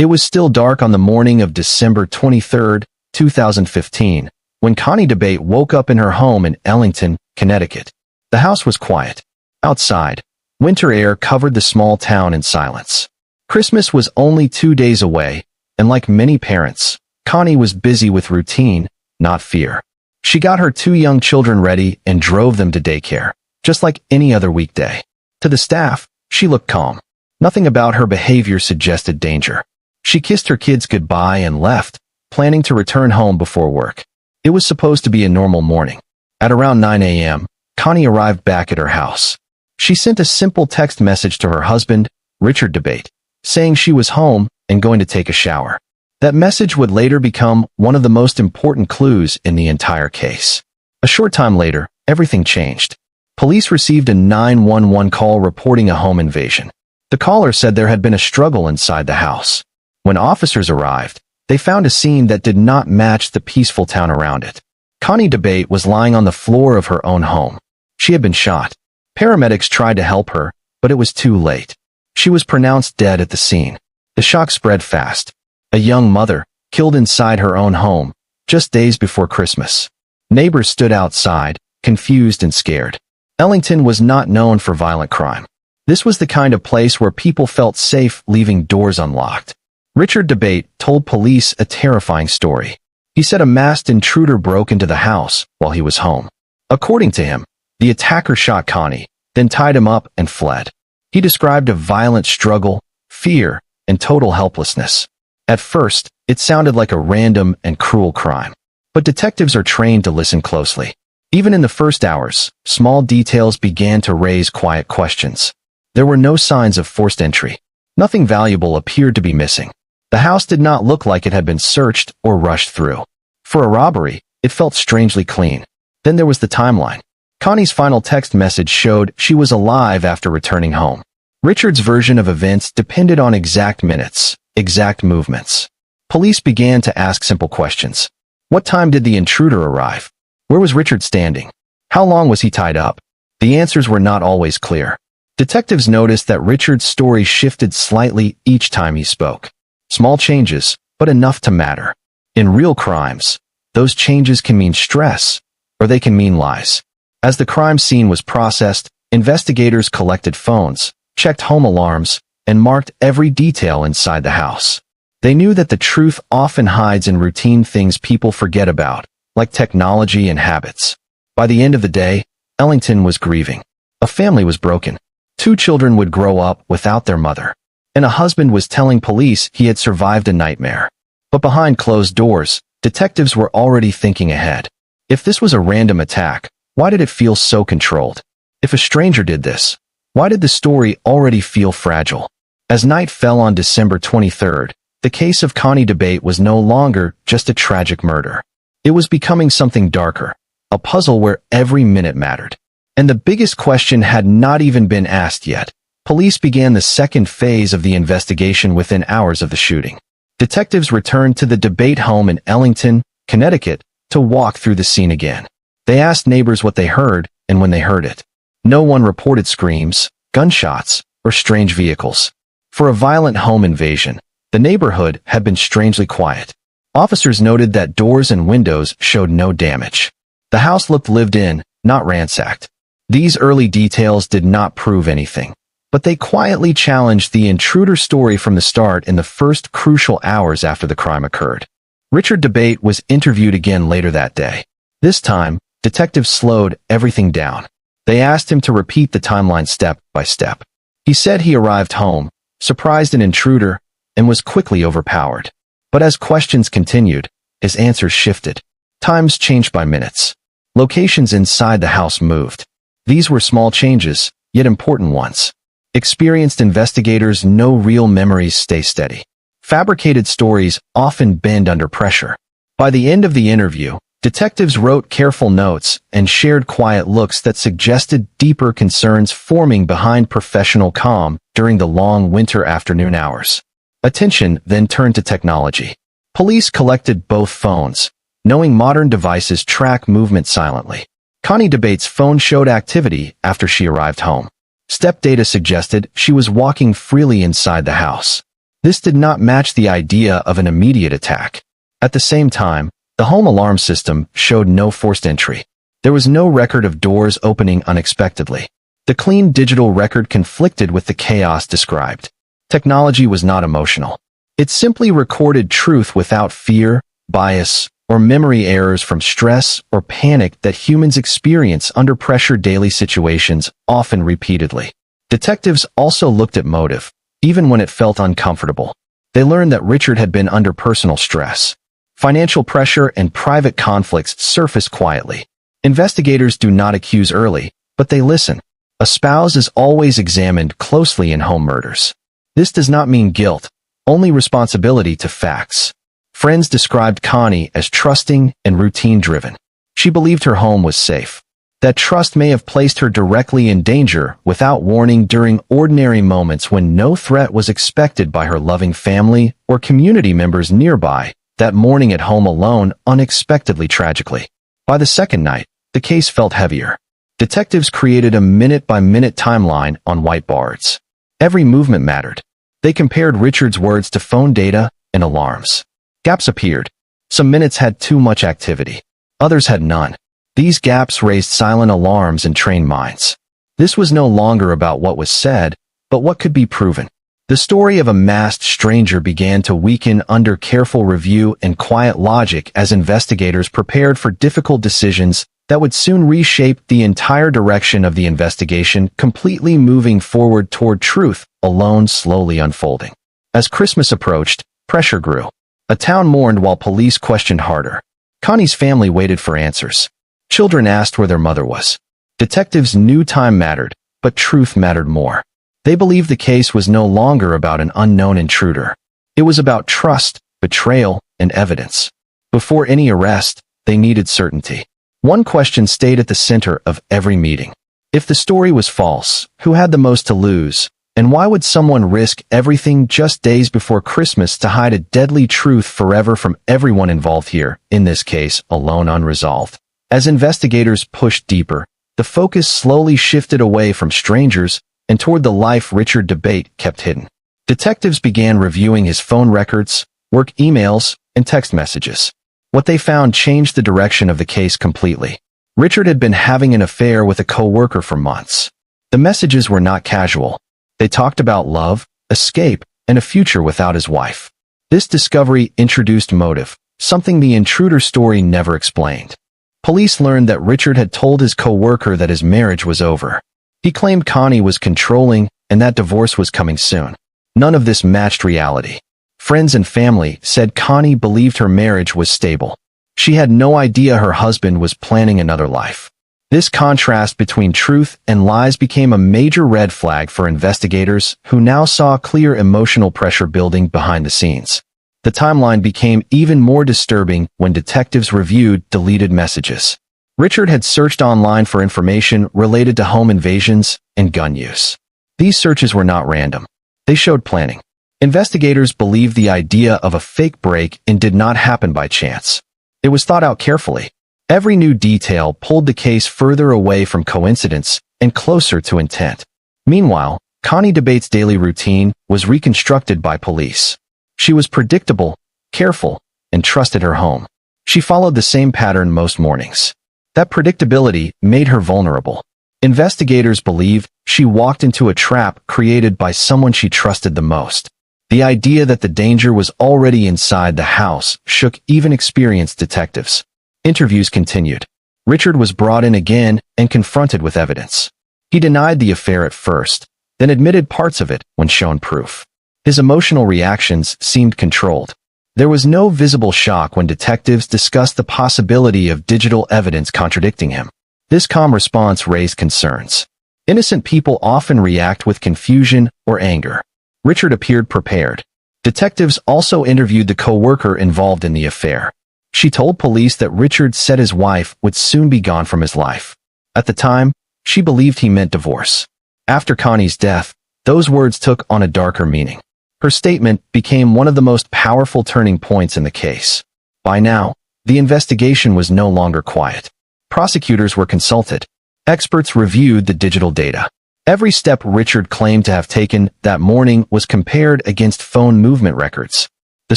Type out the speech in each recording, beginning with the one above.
It was still dark on the morning of December 23, 2015, when Connie Dabate woke up in her home in Ellington, Connecticut. The house was quiet. Outside, winter air covered the small town in silence. Christmas was only 2 days away, and like many parents, Connie was busy with routine, not fear. She got her 2 young children ready and drove them to daycare, just like any other weekday. To the staff, she looked calm. Nothing about her behavior suggested danger. She kissed her kids goodbye and left, planning to return home before work. It was supposed to be a normal morning. At around 9 a.m., Connie arrived back at her house. She sent a simple text message to her husband, Richard Dabate, saying she was home and going to take a shower. That message would later become one of the most important clues in the entire case. A short time later, everything changed. Police received a 911 call reporting a home invasion. The caller said there had been a struggle inside the house. When officers arrived, they found a scene that did not match the peaceful town around it. Connie Dabate was lying on the floor of her own home. She had been shot. Paramedics tried to help her, but it was too late. She was pronounced dead at the scene. The shock spread fast. A young mother, killed inside her own home, just days before Christmas. Neighbors stood outside, confused and scared. Ellington was not known for violent crime. This was the kind of place where people felt safe leaving doors unlocked. Richard Dabate told police a terrifying story. He said a masked intruder broke into the house while he was home. According to him, the attacker shot Connie, then tied him up and fled. He described a violent struggle, fear, and total helplessness. At first, it sounded like a random and cruel crime. But detectives are trained to listen closely. Even in the first hours, small details began to raise quiet questions. There were no signs of forced entry. Nothing valuable appeared to be missing. The house did not look like it had been searched or rushed through. For a robbery, it felt strangely clean. Then there was the timeline. Connie's final text message showed she was alive after returning home. Richard's version of events depended on exact minutes, exact movements. Police began to ask simple questions. What time did the intruder arrive? Where was Richard standing? How long was he tied up? The answers were not always clear. Detectives noticed that Richard's story shifted slightly each time he spoke. Small changes, but enough to matter. In real crimes, those changes can mean stress, or they can mean lies. As the crime scene was processed, investigators collected phones, checked home alarms, and marked every detail inside the house. They knew that the truth often hides in routine things people forget about, like technology and habits. By the end of the day, Ellington was grieving. A family was broken. 2 children would grow up without their mother. And a husband was telling police he had survived a nightmare. But behind closed doors, detectives were already thinking ahead. If this was a random attack, why did it feel so controlled? If a stranger did this, why did the story already feel fragile? As night fell on December 23rd, the case of Connie Dabate was no longer just a tragic murder. It was becoming something darker, a puzzle where every minute mattered. And the biggest question had not even been asked yet. Police began the second phase of the investigation within hours of the shooting. Detectives returned to the Dabate home in Ellington, Connecticut, to walk through the scene again. They asked neighbors what they heard and when they heard it. No one reported screams, gunshots, or strange vehicles. For a violent home invasion, the neighborhood had been strangely quiet. Officers noted that doors and windows showed no damage. The house looked lived in, not ransacked. These early details did not prove anything, but they quietly challenged the intruder story from the start in the first crucial hours after the crime occurred. Richard Dabate was interviewed again later that day. This time, detectives slowed everything down. They asked him to repeat the timeline step by step. He said he arrived home, surprised an intruder, and was quickly overpowered. But as questions continued, his answers shifted. Times changed by minutes. Locations inside the house moved. These were small changes, yet important ones. Experienced investigators know real memories stay steady. Fabricated stories often bend under pressure. By the end of the interview, detectives wrote careful notes and shared quiet looks that suggested deeper concerns forming behind professional calm during the long winter afternoon hours. Attention then turned to technology. Police collected both phones, knowing modern devices track movement silently. Connie Dabate's phone showed activity after she arrived home. Step data suggested she was walking freely inside the house. This did not match the idea of an immediate attack. At the same time, the home alarm system showed no forced entry. There was no record of doors opening unexpectedly. The clean digital record conflicted with the chaos described. Technology was not emotional. It simply recorded truth without fear, bias, or memory errors from stress or panic that humans experience under pressure daily situations, often repeatedly. Detectives also looked at motive, even when it felt uncomfortable. They learned that Richard had been under personal stress. Financial pressure and private conflicts surfaced quietly. Investigators do not accuse early, but they listen. A spouse is always examined closely in home murders. This does not mean guilt, only responsibility to facts. Friends described Connie as trusting and routine-driven. She believed her home was safe. That trust may have placed her directly in danger without warning during ordinary moments when no threat was expected by her loving family or community members nearby. That morning at home alone, unexpectedly tragically. By the second night, the case felt heavier. Detectives created a minute-by-minute timeline on whiteboards. Every movement mattered. They compared Richard's words to phone data and alarms. Gaps appeared. Some minutes had too much activity. Others had none. These gaps raised silent alarms in trained minds. This was no longer about what was said, but what could be proven. The story of a masked stranger began to weaken under careful review and quiet logic as investigators prepared for difficult decisions that would soon reshape the entire direction of the investigation, completely moving forward toward truth, alone slowly unfolding. As Christmas approached, pressure grew. A town mourned while police questioned harder. Connie's family waited for answers. Children asked where their mother was. Detectives knew time mattered, but truth mattered more. They believed the case was no longer about an unknown intruder. It was about trust, betrayal, and evidence. Before any arrest, they needed certainty. One question stayed at the center of every meeting. If the story was false, who had the most to lose, and why would someone risk everything just days before Christmas to hide a deadly truth forever from everyone involved here, in this case, alone unresolved? As investigators pushed deeper, the focus slowly shifted away from strangers and toward the life Richard Dabate kept hidden. Detectives began reviewing his phone records, work emails, and text messages. What they found changed the direction of the case completely. Richard had been having an affair with a co-worker for months. The messages were not casual. They talked about love, escape, and a future without his wife. This discovery introduced motive, something the intruder story never explained. Police learned that Richard had told his co-worker that his marriage was over. He claimed Connie was controlling and that divorce was coming soon. None of this matched reality. Friends and family said Connie believed her marriage was stable. She had no idea her husband was planning another life. This contrast between truth and lies became a major red flag for investigators who now saw clear emotional pressure building behind the scenes. The timeline became even more disturbing when detectives reviewed deleted messages. Richard had searched online for information related to home invasions and gun use. These searches were not random. They showed planning. Investigators believed the idea of a fake break-in did not happen by chance. It was thought out carefully. Every new detail pulled the case further away from coincidence and closer to intent. Meanwhile, Connie Dabate's daily routine was reconstructed by police. She was predictable, careful, and trusted her home. She followed the same pattern most mornings. That predictability made her vulnerable. Investigators believe she walked into a trap created by someone she trusted the most. The idea that the danger was already inside the house shook even experienced detectives. Interviews continued. Richard was brought in again and confronted with evidence. He denied the affair at first, then admitted parts of it when shown proof. His emotional reactions seemed controlled. There was no visible shock when detectives discussed the possibility of digital evidence contradicting him. This calm response raised concerns. Innocent people often react with confusion or anger. Richard appeared prepared. Detectives also interviewed the co-worker involved in the affair. She told police that Richard said his wife would soon be gone from his life. At the time, she believed he meant divorce. After Connie's death, those words took on a darker meaning. Her statement became one of the most powerful turning points in the case. By now, the investigation was no longer quiet. Prosecutors were consulted. Experts reviewed the digital data. Every step Richard claimed to have taken that morning was compared against phone movement records. The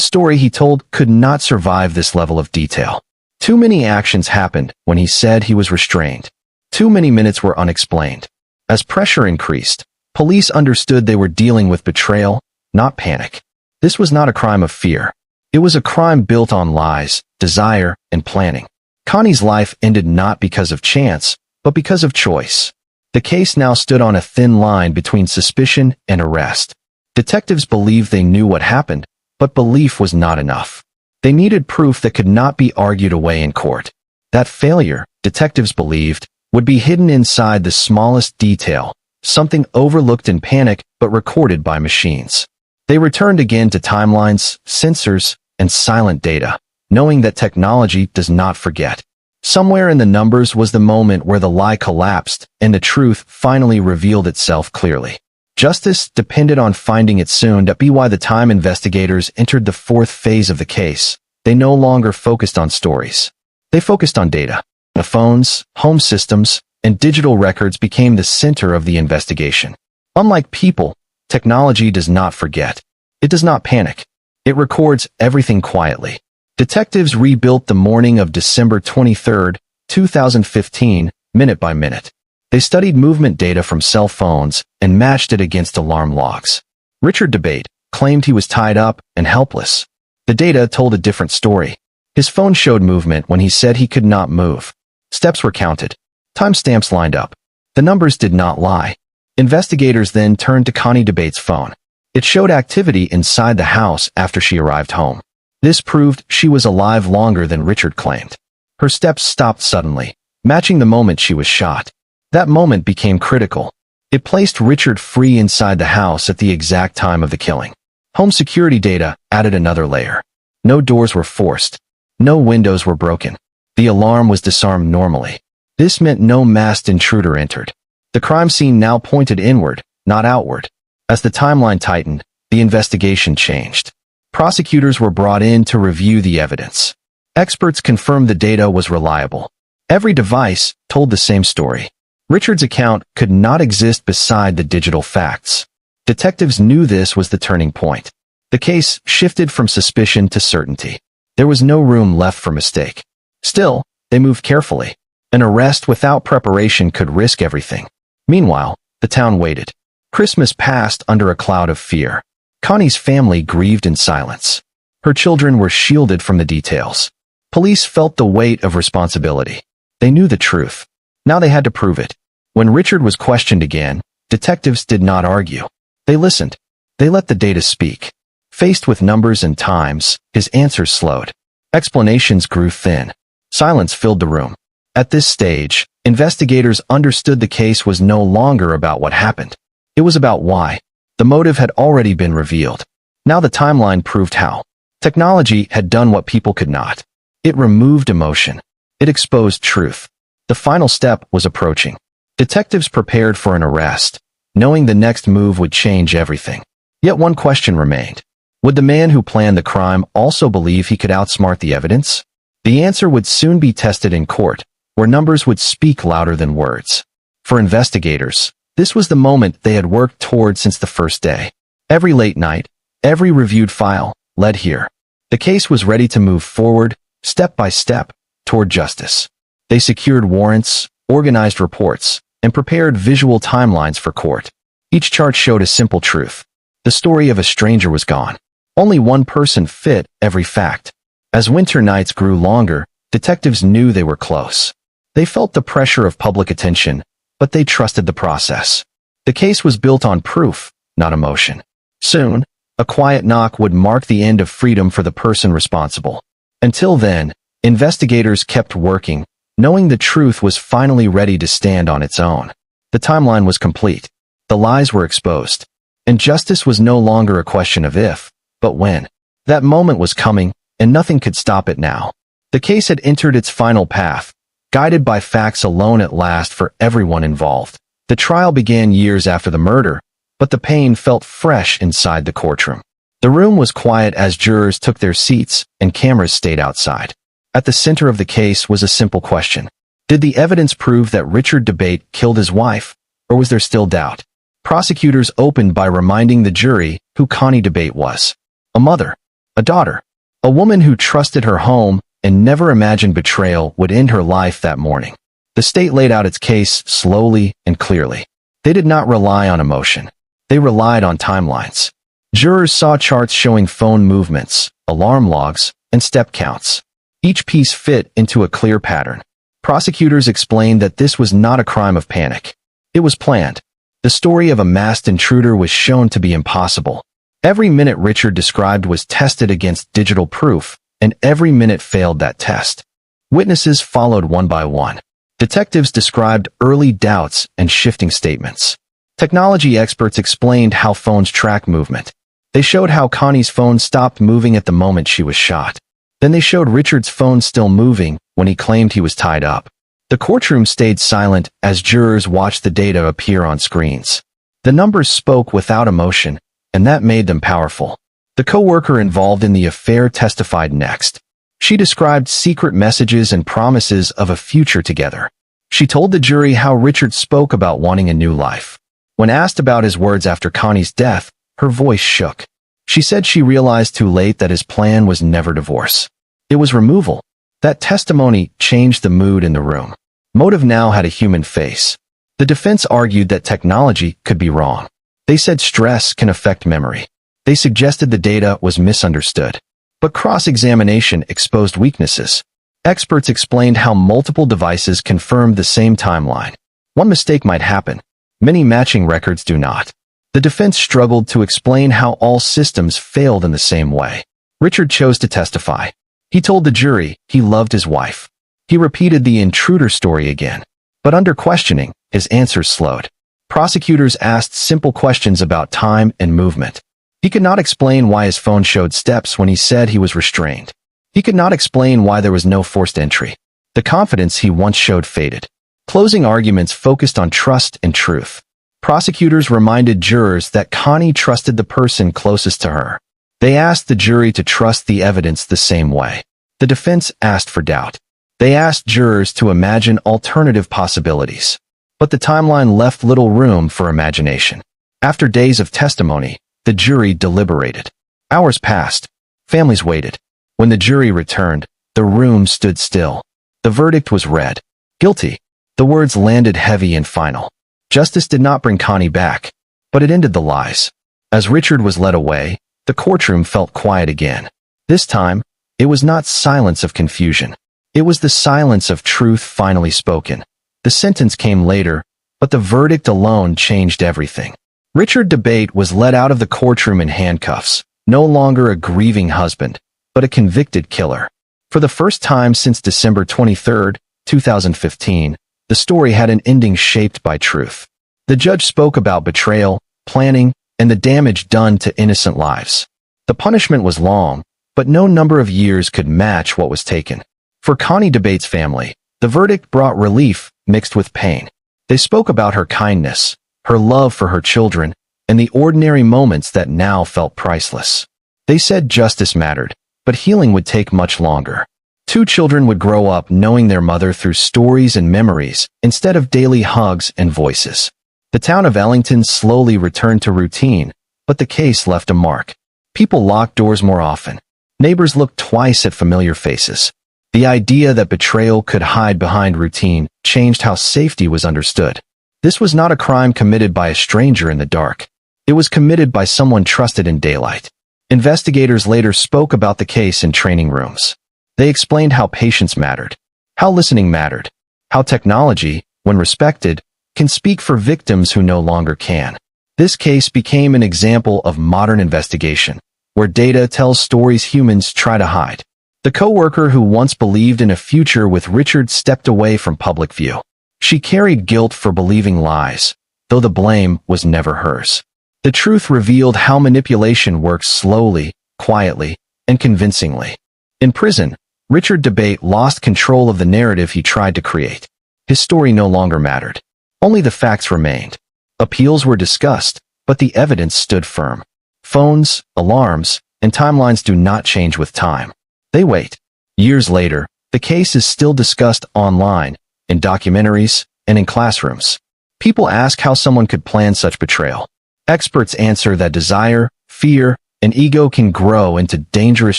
story he told could not survive this level of detail. Too many actions happened when he said he was restrained. Too many minutes were unexplained. As pressure increased, police understood they were dealing with betrayal, not panic. This was not a crime of fear. It was a crime built on lies, desire, and planning. Connie's life ended not because of chance, but because of choice. The case now stood on a thin line between suspicion and arrest. Detectives believed they knew what happened, but belief was not enough. They needed proof that could not be argued away in court. That failure, detectives believed, would be hidden inside the smallest detail, something overlooked in panic but recorded by machines. They returned again to timelines, sensors, and silent data, knowing that technology does not forget. Somewhere in the numbers was the moment where the lie collapsed and the truth finally revealed itself clearly. Justice depended on finding it soon. That be why the time investigators entered the fourth phase of the case. They no longer focused on stories. They focused on data. The phones, home systems, and digital records became the center of the investigation. Unlike people, technology does not forget. It does not panic. It records everything quietly. Detectives rebuilt the morning of December 23, 2015, minute by minute. They studied movement data from cell phones and matched it against alarm logs. Richard Dabate claimed he was tied up and helpless. The data told a different story. His phone showed movement when he said he could not move. Steps were counted. Timestamps lined up. The numbers did not lie. Investigators then turned to Connie Dabate's phone. It showed activity inside the house after she arrived home. This proved she was alive longer than Richard claimed. Her steps stopped suddenly, matching the moment she was shot. That moment became critical. It placed Richard free inside the house at the exact time of the killing. Home security data added another layer. No doors were forced. No windows were broken. The alarm was disarmed normally. This meant no masked intruder entered. The crime scene now pointed inward, not outward. As the timeline tightened, the investigation changed. Prosecutors were brought in to review the evidence. Experts confirmed the data was reliable. Every device told the same story. Richard's account could not exist beside the digital facts. Detectives knew this was the turning point. The case shifted from suspicion to certainty. There was no room left for mistake. Still, they moved carefully. An arrest without preparation could risk everything. Meanwhile, the town waited. Christmas passed under a cloud of fear. Connie's family grieved in silence. Her children were shielded from the details. Police felt the weight of responsibility. They knew the truth. Now they had to prove it. When Richard was questioned again, detectives did not argue. They listened. They let the data speak. Faced with numbers and times, his answers slowed. Explanations grew thin. Silence filled the room. At this stage, investigators understood the case was no longer about what happened. It was about why. The motive had already been revealed. Now the timeline proved how. Technology had done what people could not. It removed emotion. It exposed truth. The final step was approaching. Detectives prepared for an arrest, knowing the next move would change everything. Yet one question remained. Would the man who planned the crime also believe he could outsmart the evidence? The answer would soon be tested in court, where numbers would speak louder than words. For investigators, this was the moment they had worked toward since the first day. Every late night, every reviewed file, led here. The case was ready to move forward, step by step, toward justice. They secured warrants, organized reports, and prepared visual timelines for court. Each chart showed a simple truth. The story of a stranger was gone. Only one person fit every fact. As winter nights grew longer, detectives knew they were close. They felt the pressure of public attention, but they trusted the process. The case was built on proof, not emotion. Soon, a quiet knock would mark the end of freedom for the person responsible. Until then, investigators kept working, knowing the truth was finally ready to stand on its own. The timeline was complete. The lies were exposed. And justice was no longer a question of if, but when. That moment was coming, and nothing could stop it now. The case had entered its final path, guided by facts alone at last for everyone involved. The trial began years after the murder, but the pain felt fresh inside the courtroom. The room was quiet as jurors took their seats and cameras stayed outside. At the center of the case was a simple question. Did the evidence prove that Richard Dabate killed his wife, Or was there still doubt? Prosecutors opened by reminding the jury who Connie Dabate was. A mother, a daughter, a woman who trusted her home and never imagined betrayal would end her life that morning. The state laid out its case slowly and clearly. They did not rely on emotion. They relied on timelines. Jurors saw charts showing phone movements, alarm logs, and step counts. Each piece fit into a clear pattern. Prosecutors explained that this was not a crime of panic. It was planned. The story of a masked intruder was shown to be impossible. Every minute Richard described was tested against digital proof, and every minute failed that test. Witnesses followed one by one. Detectives described early doubts and shifting statements. Technology experts explained how phones track movement. They showed how Connie's phone stopped moving at the moment she was shot. Then they showed Richard's phone still moving when he claimed he was tied up. The courtroom stayed silent as jurors watched the data appear on screens. The numbers spoke without emotion, and that made them powerful. The co-worker involved in the affair testified next. She described secret messages and promises of a future together. She told the jury how Richard spoke about wanting a new life. When asked about his words after Connie's death, her voice shook. She said she realized too late that his plan was never divorce. It was removal. That testimony changed the mood in the room. Motive now had a human face. The defense argued that technology could be wrong. They said stress can affect memory. They suggested the data was misunderstood. But cross-examination exposed weaknesses. Experts explained how multiple devices confirmed the same timeline. One mistake might happen. Many matching records do not. The defense struggled to explain how all systems failed in the same way. Richard chose to testify. He told the jury he loved his wife. He repeated the intruder story again. But under questioning, his answers slowed. Prosecutors asked simple questions about time and movement. He could not explain why his phone showed steps when he said he was restrained. He could not explain why there was no forced entry. The confidence he once showed faded. Closing arguments focused on trust and truth. Prosecutors reminded jurors that Connie trusted the person closest to her. They asked the jury to trust the evidence the same way. The defense asked for doubt. They asked jurors to imagine alternative possibilities. But the timeline left little room for imagination. After days of testimony, the jury deliberated. Hours passed. Families waited. When the jury returned, the room stood still. The verdict was read. Guilty. The words landed heavy and final. Justice did not bring Connie back, but it ended the lies. As Richard was led away, the courtroom felt quiet again. This time, it was not silence of confusion. It was the silence of truth finally spoken. The sentence came later, but the verdict alone changed everything. Richard Dabate was led out of the courtroom in handcuffs, no longer a grieving husband, but a convicted killer. For the first time since December 23, 2015, the story had an ending shaped by truth. The judge spoke about betrayal, planning, and the damage done to innocent lives. The punishment was long, but no number of years could match what was taken. For Connie Dabate's family, the verdict brought relief mixed with pain. They spoke about her kindness, her love for her children, and the ordinary moments that now felt priceless. They said justice mattered, but healing would take much longer. 2 children would grow up knowing their mother through stories and memories instead of daily hugs and voices. The town of Ellington slowly returned to routine, but the case left a mark. People locked doors more often. Neighbors looked twice at familiar faces. The idea that betrayal could hide behind routine changed how safety was understood. This was not a crime committed by a stranger in the dark. It was committed by someone trusted in daylight. Investigators later spoke about the case in training rooms. They explained how patience mattered, how listening mattered, how technology, when respected, can speak for victims who no longer can. This case became an example of modern investigation, where data tells stories humans try to hide. The co-worker who once believed in a future with Richard stepped away from public view. She carried guilt for believing lies, though the blame was never hers. The truth revealed how manipulation works slowly, quietly, and convincingly. In prison, Richard Dabate lost control of the narrative he tried to create. His story no longer mattered. Only the facts remained. Appeals were discussed, but the evidence stood firm. Phones, alarms, and timelines do not change with time. They wait. Years later, the case is still discussed online, in documentaries, and in classrooms. People ask how someone could plan such betrayal. Experts answer that desire, fear, and ego can grow into dangerous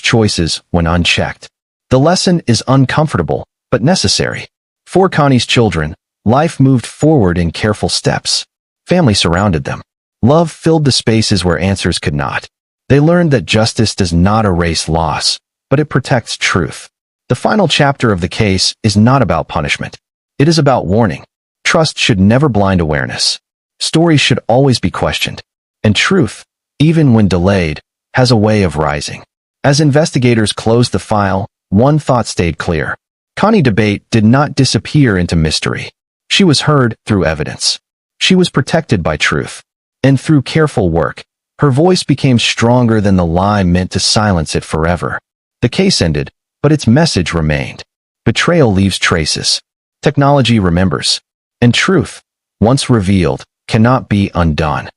choices when unchecked. The lesson is uncomfortable, but necessary. For Connie's children, life moved forward in careful steps. Family surrounded them. Love filled the spaces where answers could not. They learned that justice does not erase loss, but it protects truth. The final chapter of the case is not about punishment. It is about warning. Trust should never blind awareness. Stories should always be questioned. And truth, even when delayed, has a way of rising. As investigators closed the file, one thought stayed clear. Connie Dabate did not disappear into mystery. She was heard through evidence. She was protected by truth. And through careful work, her voice became stronger than the lie meant to silence it forever. The case ended, but its message remained. Betrayal leaves traces. Technology remembers. And truth, once revealed, cannot be undone.